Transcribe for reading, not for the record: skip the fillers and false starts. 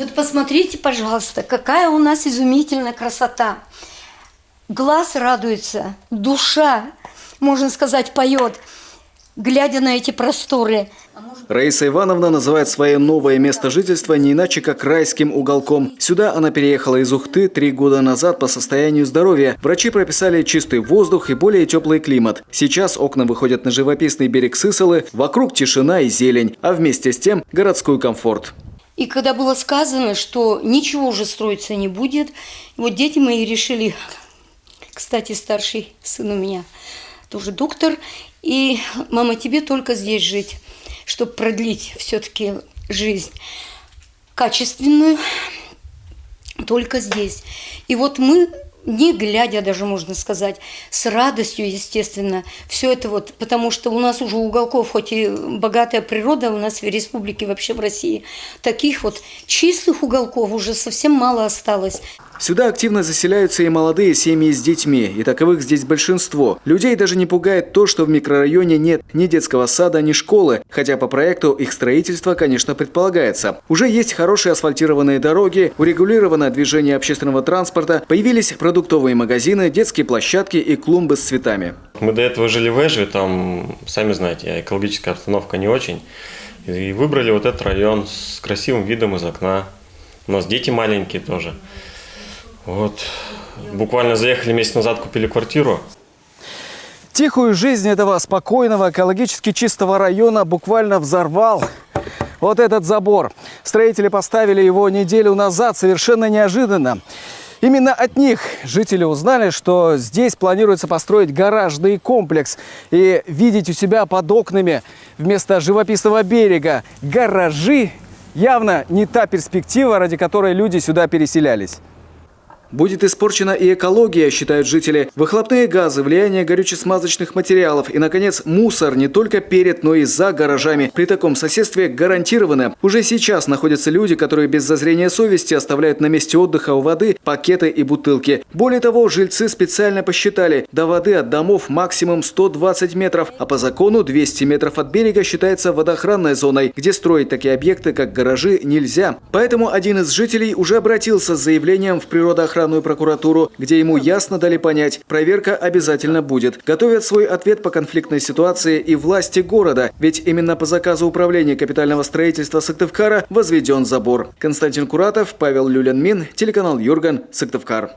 Вот посмотрите, пожалуйста, какая у нас изумительная красота. Глаз радуется, душа, можно сказать, поет, глядя на эти просторы. Раиса Ивановна называет свое новое место жительства не иначе, как райским уголком. Сюда она переехала из Ухты 3 года назад по состоянию здоровья. Врачи прописали чистый воздух и более теплый климат. Сейчас окна выходят на живописный берег Сысолы, вокруг тишина и зелень, а вместе с тем городской комфорт. И когда было сказано, что ничего уже строиться не будет, вот дети мои решили, кстати, старший сын у меня тоже доктор, и мама, тебе только здесь жить, чтобы продлить все-таки жизнь качественную, только здесь. И вот мы, не глядя даже, можно сказать, с радостью, естественно, все это вот, потому что у нас уже уголков, хоть и богатая природа у нас в республике, вообще в России, таких вот чистых уголков уже совсем мало осталось. Сюда активно заселяются и молодые семьи с детьми, и таковых здесь большинство. Людей даже не пугает то, что в микрорайоне нет ни детского сада, ни школы, хотя по проекту их строительство, конечно, предполагается. Уже есть хорошие асфальтированные дороги, урегулированное движение общественного транспорта, появились продуктовые магазины, детские площадки и клумбы с цветами. Мы до этого жили в Эжве, там, сами знаете, экологическая обстановка не очень. И выбрали вот этот район с красивым видом из окна. У нас дети маленькие тоже. Вот, буквально заехали месяц назад, купили квартиру. Тихую жизнь этого спокойного, экологически чистого района буквально взорвал вот этот забор. Строители поставили его неделю назад, совершенно неожиданно. Именно от них жители узнали, что здесь планируется построить гаражный комплекс. И видеть у себя под окнами вместо живописного берега гаражи явно не та перспектива, ради которой люди сюда переселялись. Будет испорчена и экология, считают жители. Выхлопные газы, влияние горюче-смазочных материалов и, наконец, мусор не только перед, но и за гаражами. При таком соседстве гарантированно. Уже сейчас находятся люди, которые без зазрения совести оставляют на месте отдыха у воды пакеты и бутылки. Более того, жильцы специально посчитали, до воды от домов максимум 120 метров, а по закону 200 метров от берега считается водоохранной зоной, где строить такие объекты, как гаражи, нельзя. Поэтому один из жителей уже обратился с заявлением в природоохранную прокуратуру, где ему ясно дали понять, проверка обязательно будет. Готовят свой ответ по конфликтной ситуации и власти города, ведь именно по заказу управления капитального строительства Сыктывкара возведен забор. Константин Куратов, Павел Люлянмин, телеканал Юрган, Сыктывкар.